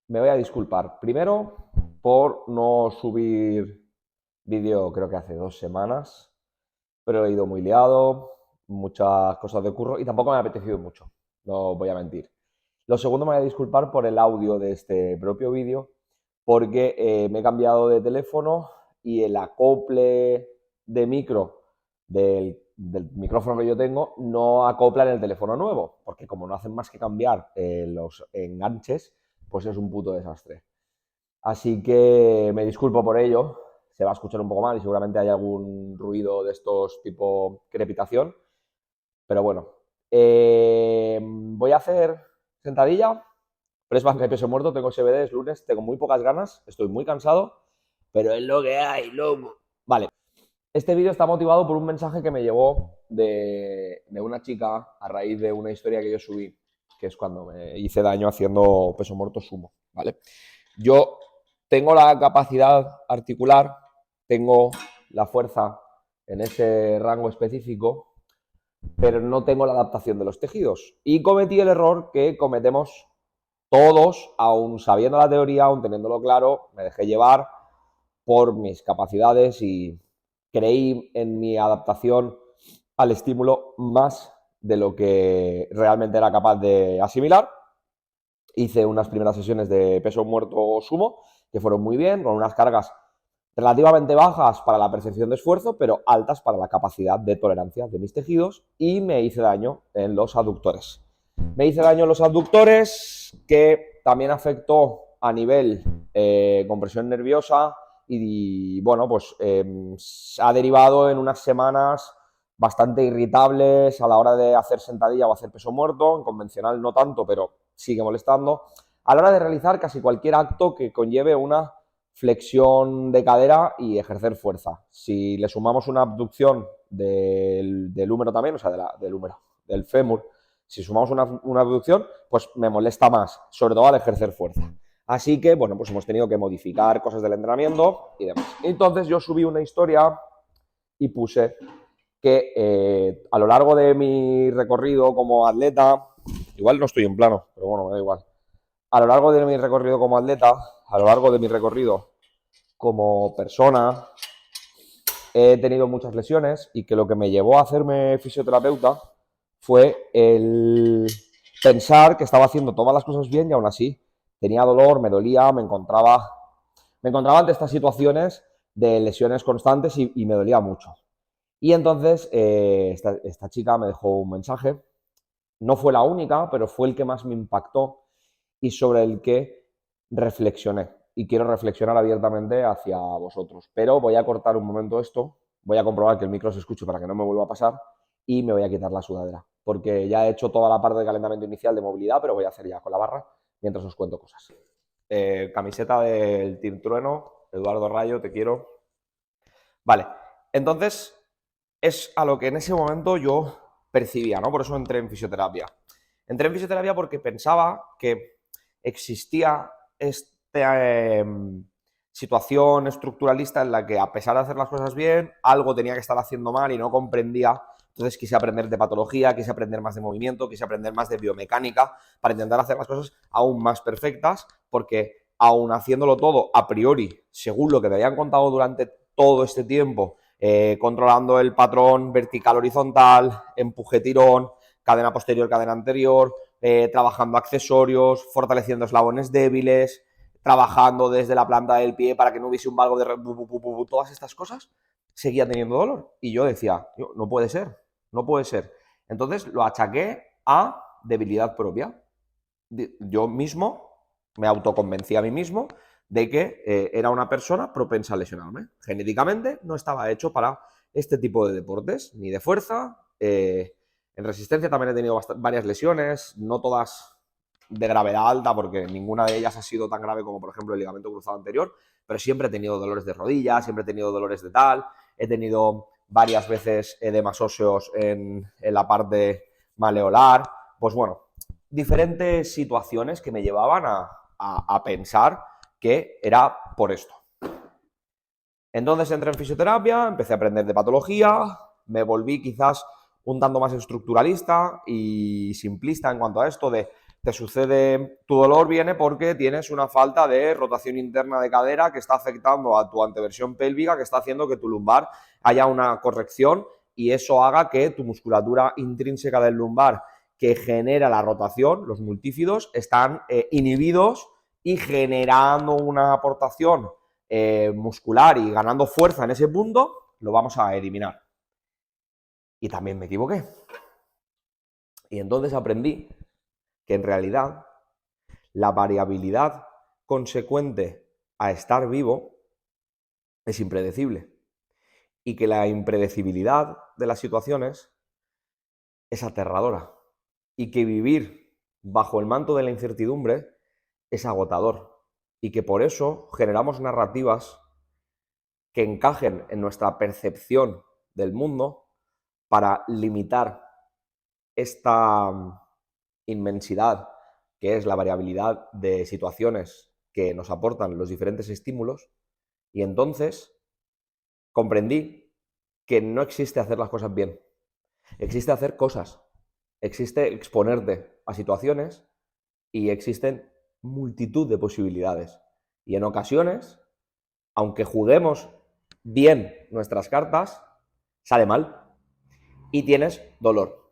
Me voy a disculpar. Primero, por no subir vídeo, creo que hace 2 semanas, pero he ido muy liado, muchas cosas de curro y tampoco me ha apetecido mucho, no voy a mentir. Lo segundo, me voy a disculpar por el audio de este propio vídeo, porque me he cambiado de teléfono y el acople de micro del micrófono que yo tengo no acopla en el teléfono nuevo, porque como no hacen más que cambiar los enganches, pues es un puto desastre. Así que me disculpo por ello, se va a escuchar un poco mal y seguramente hay algún ruido de estos tipo crepitación, pero bueno. Voy a hacer sentadilla, press banca y peso muerto, tengo SBD, es lunes, tengo muy pocas ganas, estoy muy cansado, pero es lo que hay, loco. Vale, este vídeo está motivado por un mensaje que me llegó de una chica a raíz de una historia que yo subí, que es cuando me hice daño haciendo peso muerto sumo, ¿vale? Yo tengo la capacidad articular, tengo la fuerza en ese rango específico, pero no tengo la adaptación de los tejidos. Y cometí el error que cometemos todos, aun sabiendo la teoría, aun teniéndolo claro, me dejé llevar por mis capacidades y creí en mi adaptación al estímulo más de lo que realmente era capaz de asimilar. Hice unas primeras sesiones de peso muerto sumo que fueron muy bien, con unas cargas relativamente bajas para la percepción de esfuerzo, pero altas para la capacidad de tolerancia de mis tejidos, y me hice daño en los aductores. Me hice daño en los abductores, que también afectó a nivel compresión nerviosa y bueno, pues ha derivado en unas semanas bastante irritables a la hora de hacer sentadilla o hacer peso muerto. En convencional no tanto, pero sigue molestando. A la hora de realizar casi cualquier acto que conlleve una flexión de cadera y ejercer fuerza. Si le sumamos una abducción del húmero también, o sea, del húmero, del fémur, si sumamos una abducción, pues me molesta más, sobre todo al ejercer fuerza. Así que, bueno, pues hemos tenido que modificar cosas del entrenamiento y demás. Entonces yo subí una historia y puse que a lo largo de mi recorrido como atleta, igual no estoy en plano, pero bueno, me da igual. A lo largo de mi recorrido como atleta, a lo largo de mi recorrido como persona, he tenido muchas lesiones y que lo que me llevó a hacerme fisioterapeuta fue el pensar que estaba haciendo todas las cosas bien y aún así tenía dolor, me dolía, me encontraba ante estas situaciones de lesiones constantes y me dolía mucho. Y entonces esta chica me dejó un mensaje, no fue la única, pero fue el que más me impactó y sobre el que reflexioné. Y quiero reflexionar abiertamente hacia vosotros. Pero voy a cortar un momento esto, voy a comprobar que el micro se escuche para que no me vuelva a pasar y me voy a quitar la sudadera. Porque ya he hecho toda la parte de calentamiento inicial de movilidad, pero voy a hacer ya con la barra mientras os cuento cosas. Camiseta del Team Trueno, Eduardo Rayo, te quiero. Vale, entonces es a lo que en ese momento yo percibía, ¿no? Por eso entré en fisioterapia. Entré en fisioterapia porque pensaba que existía esta situación estructuralista en la que, a pesar de hacer las cosas bien, algo tenía que estar haciendo mal y no comprendía. Entonces quise aprender de patología, quise aprender más de movimiento, quise aprender más de biomecánica para intentar hacer las cosas aún más perfectas, porque aún haciéndolo todo a priori, según lo que me habían contado durante todo este tiempo, controlando el patrón vertical-horizontal, empuje-tirón, cadena posterior, cadena anterior, trabajando accesorios, fortaleciendo eslabones débiles, trabajando desde la planta del pie para que no hubiese un valgo de... Todas estas cosas, seguía teniendo dolor. Y yo decía, no puede ser, no puede ser. Entonces lo achaqué a debilidad propia. Yo mismo me autoconvencí a mí mismo de que era una persona propensa a lesionarme. Genéticamente no estaba hecho para este tipo de deportes, ni de fuerza. En resistencia también he tenido varias lesiones, no todas de gravedad alta, porque ninguna de ellas ha sido tan grave como, por ejemplo, el ligamento cruzado anterior, pero siempre he tenido dolores de rodilla, siempre he tenido dolores de tal, he tenido varias veces edemas óseos en la parte maleolar. Pues bueno, diferentes situaciones que me llevaban a pensar que era por esto. Entonces entré en fisioterapia, empecé a aprender de patología, me volví quizás un tanto más estructuralista y simplista en cuanto a esto de te sucede, tu dolor viene porque tienes una falta de rotación interna de cadera que está afectando a tu anteversión pélvica, que está haciendo que tu lumbar haya una corrección y eso haga que tu musculatura intrínseca del lumbar que genera la rotación, los multífidos, están inhibidos y generando una aportación muscular y ganando fuerza en ese punto, lo vamos a eliminar. Y también me equivoqué. Y entonces aprendí que en realidad la variabilidad consecuente a estar vivo es impredecible y que la impredecibilidad de las situaciones es aterradora y que vivir bajo el manto de la incertidumbre es agotador y que por eso generamos narrativas que encajen en nuestra percepción del mundo para limitar esta inmensidad que es la variabilidad de situaciones que nos aportan los diferentes estímulos, y entonces comprendí que no existe hacer las cosas bien, existe hacer cosas, existe exponerte a situaciones y existen multitud de posibilidades. Y en ocasiones, aunque juguemos bien nuestras cartas, sale mal y tienes dolor.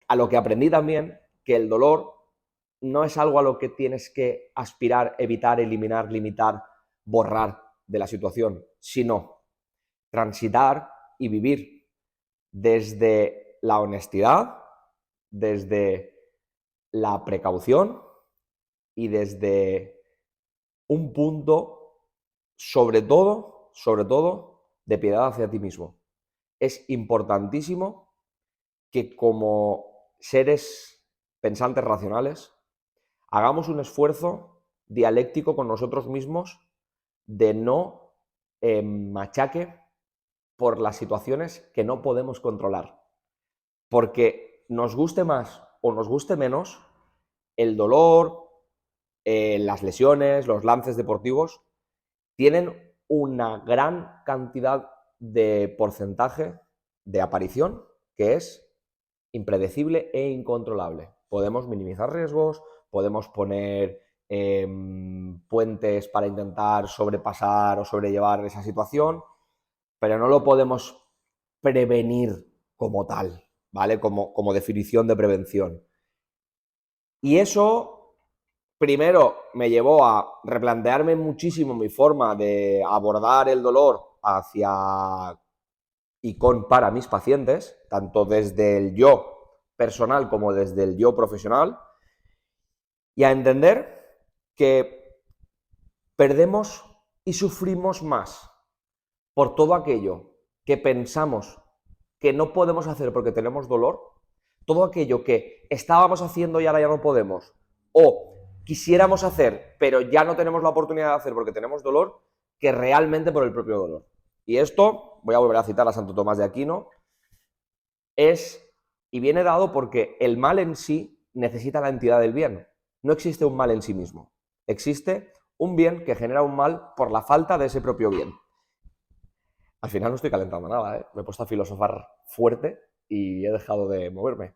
A lo que aprendí también que el dolor no es algo a lo que tienes que aspirar, evitar, eliminar, limitar, borrar de la situación, sino transitar y vivir desde la honestidad, desde la precaución y desde un punto, sobre todo, de piedad hacia ti mismo. Es importantísimo que como seres pensantes racionales hagamos un esfuerzo dialéctico con nosotros mismos de no machaque por las situaciones que no podemos controlar. Porque nos guste más o nos guste menos, el dolor, las lesiones, los lances deportivos, tienen una gran cantidad de porcentaje de aparición que es impredecible e incontrolable. Podemos minimizar riesgos, podemos poner puentes para intentar sobrepasar o sobrellevar esa situación, pero no lo podemos prevenir como tal, ¿vale? Como definición de prevención. Y eso, primero, me llevó a replantearme muchísimo mi forma de abordar el dolor hacia y para mis pacientes, tanto desde el yo personal como desde el yo profesional, y a entender que perdemos y sufrimos más por todo aquello que pensamos que no podemos hacer porque tenemos dolor, todo aquello que estábamos haciendo y ahora ya no podemos, o quisiéramos hacer pero ya no tenemos la oportunidad de hacer porque tenemos dolor, que realmente por el propio dolor. Y esto, voy a volver a citar a Santo Tomás de Aquino, es y viene dado porque el mal en sí necesita la entidad del bien. No existe un mal en sí mismo. Existe un bien que genera un mal por la falta de ese propio bien. Al final no estoy calentando nada, ¿eh? Me he puesto a filosofar fuerte y he dejado de moverme.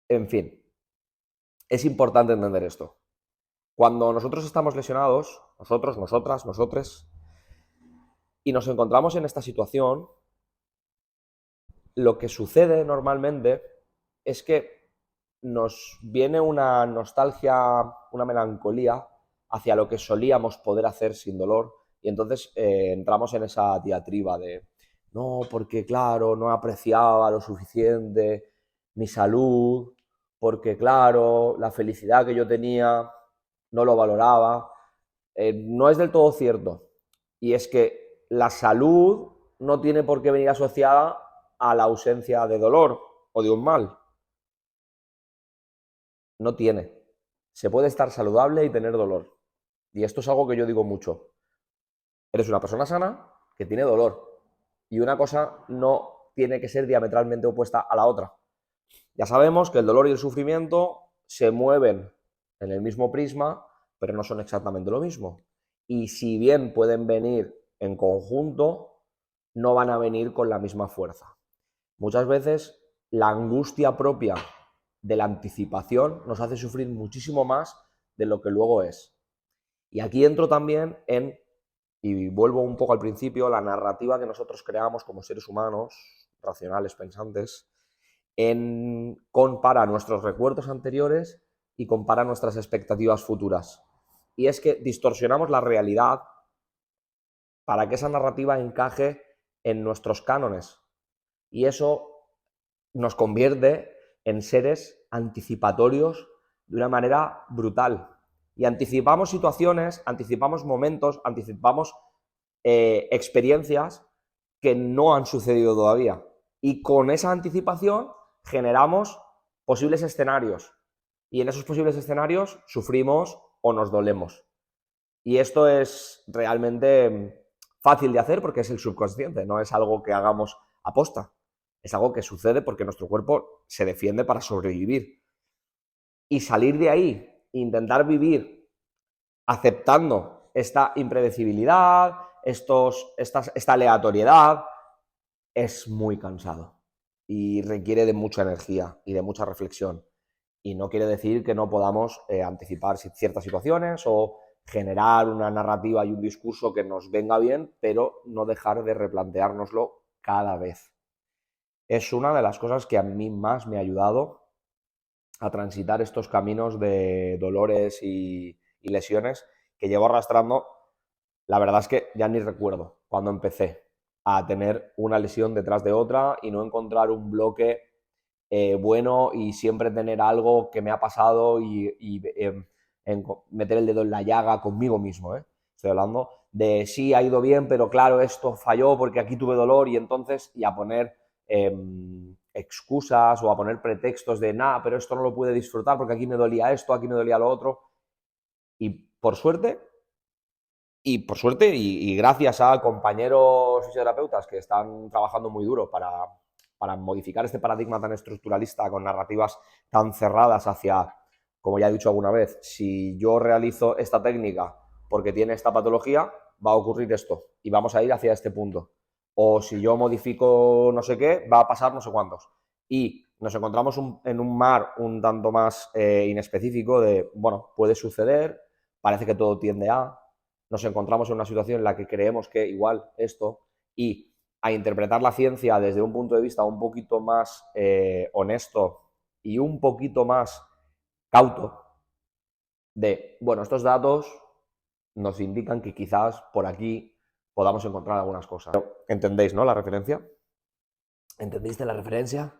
En fin, es importante entender esto. Cuando nosotros estamos lesionados, nosotros, nosotras, nosotres, y nos encontramos en esta situación, lo que sucede normalmente es que nos viene una nostalgia, una melancolía hacia lo que solíamos poder hacer sin dolor, y entonces entramos en esa diatriba de no, porque claro, no apreciaba lo suficiente mi salud, porque claro, la felicidad que yo tenía no lo valoraba. No es del todo cierto, y es que la salud no tiene por qué venir asociada a la ausencia de dolor o de un mal. No tiene. Se puede estar saludable y tener dolor. Y esto es algo que yo digo mucho. Eres una persona sana que tiene dolor. Y una cosa no tiene que ser diametralmente opuesta a la otra. Ya sabemos que el dolor y el sufrimiento se mueven en el mismo prisma, pero no son exactamente lo mismo. Y si bien pueden venir en conjunto, no van a venir con la misma fuerza. Muchas veces la angustia propia de la anticipación nos hace sufrir muchísimo más de lo que luego es. Y aquí entro también en, y vuelvo un poco al principio, la narrativa que nosotros creamos como seres humanos, racionales, pensantes, compara nuestros recuerdos anteriores y compara nuestras expectativas futuras. Y es que distorsionamos la realidad para que esa narrativa encaje en nuestros cánones. Y eso nos convierte en seres anticipatorios de una manera brutal. Y anticipamos situaciones, anticipamos momentos, anticipamos experiencias que no han sucedido todavía. Y con esa anticipación generamos posibles escenarios. Y en esos posibles escenarios sufrimos o nos dolemos. Y esto es realmente fácil de hacer porque es el subconsciente, no es algo que hagamos aposta. Es algo que sucede porque nuestro cuerpo se defiende para sobrevivir. Y salir de ahí, intentar vivir aceptando esta impredecibilidad, esta aleatoriedad, es muy cansado y requiere de mucha energía y de mucha reflexión. Y no quiere decir que no podamos anticipar ciertas situaciones o generar una narrativa y un discurso que nos venga bien, pero no dejar de replanteárnoslo cada vez. Es una de las cosas que a mí más me ha ayudado a transitar estos caminos de dolores y lesiones que llevo arrastrando. La verdad es que ya ni recuerdo cuando empecé a tener una lesión detrás de otra y no encontrar un bloque bueno y siempre tener algo que me ha pasado y meter el dedo en la llaga conmigo mismo. Estoy hablando de sí, ha ido bien, pero claro, esto falló porque aquí tuve dolor y a poner excusas o a poner pretextos de nada, pero esto no lo pude disfrutar porque aquí me dolía esto, aquí me dolía lo otro. Y por suerte, y gracias a compañeros fisioterapeutas que están trabajando muy duro para modificar este paradigma tan estructuralista con narrativas tan cerradas hacia, como ya he dicho alguna vez, si yo realizo esta técnica porque tiene esta patología, va a ocurrir esto y vamos a ir hacia este punto. O si yo modifico no sé qué, va a pasar no sé cuántos. Y nos encontramos en un mar un tanto más inespecífico de, bueno, puede suceder, parece que todo tiende a, nos encontramos en una situación en la que creemos que igual esto y a interpretar la ciencia desde un punto de vista un poquito más honesto y un poquito más cauto de, bueno, estos datos nos indican que quizás por aquí podamos encontrar algunas cosas. ¿Entendéis, no? La referencia. ¿Entendiste la referencia?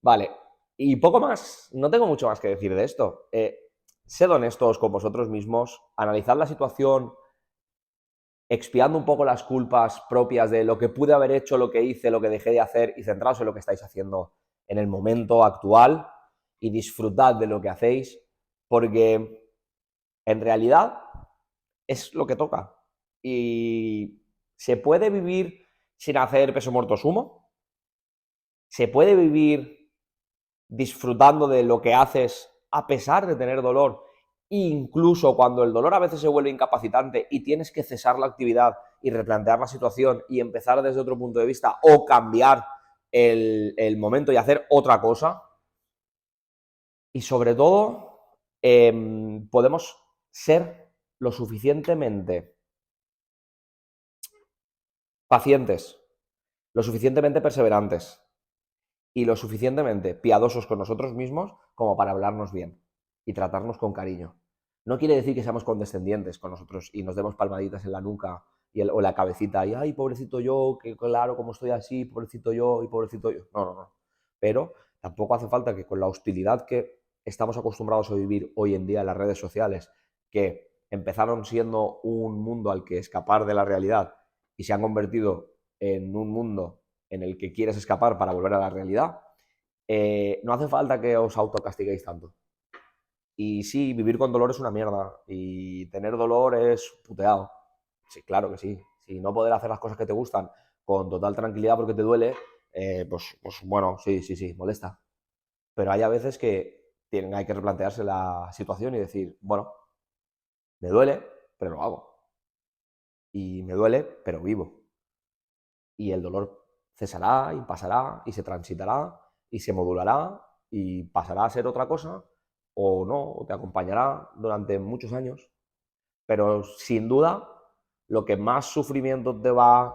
Vale. Y poco más. No tengo mucho más que decir de esto. Sed honestos con vosotros mismos, analizad la situación expiando un poco las culpas propias de lo que pude haber hecho, lo que hice, lo que dejé de hacer y centraos en lo que estáis haciendo en el momento actual y disfrutad de lo que hacéis porque en realidad es lo que toca. Y se puede vivir sin hacer peso muerto sumo, se puede vivir disfrutando de lo que haces a pesar de tener dolor, incluso cuando el dolor a veces se vuelve incapacitante y tienes que cesar la actividad y replantear la situación y empezar desde otro punto de vista o cambiar el momento y hacer otra cosa. Y sobre todo, podemos ser lo suficientemente pacientes, lo suficientemente perseverantes y lo suficientemente piadosos con nosotros mismos como para hablarnos bien y tratarnos con cariño. No quiere decir que seamos condescendientes con nosotros y nos demos palmaditas en la nuca o la cabecita y, ay, pobrecito yo, que claro, como estoy así, pobrecito yo y pobrecito yo. No, no, no. Pero tampoco hace falta que con la hostilidad que estamos acostumbrados a vivir hoy en día en las redes sociales, que empezaron siendo un mundo al que escapar de la realidad y se han convertido en un mundo en el que quieres escapar para volver a la realidad, no hace falta que os autocastiguéis tanto. Y sí, vivir con dolor es una mierda. Y tener dolor es puteado. Sí, claro que sí. Si no poder hacer las cosas que te gustan con total tranquilidad porque te duele, pues bueno, sí, sí, sí, molesta. Pero hay a veces que hay que replantearse la situación y decir, bueno, me duele, pero lo hago. Y me duele, pero vivo. Y el dolor cesará y pasará y se transitará y se modulará y pasará a ser otra cosa o no, o te acompañará durante muchos años, pero sin duda lo que más sufrimiento te va a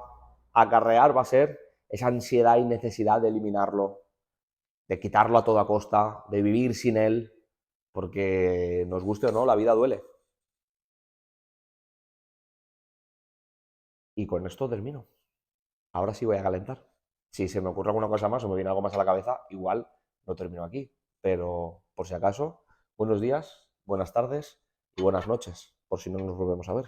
acarrear va a ser esa ansiedad y necesidad de eliminarlo, de quitarlo a toda costa, de vivir sin él, porque nos guste o no, la vida duele. Y con esto termino. Ahora sí voy a calentar. Si se me ocurre alguna cosa más o me viene algo más a la cabeza, igual no termino aquí. Pero por si acaso, buenos días, buenas tardes y buenas noches, por si no nos volvemos a ver.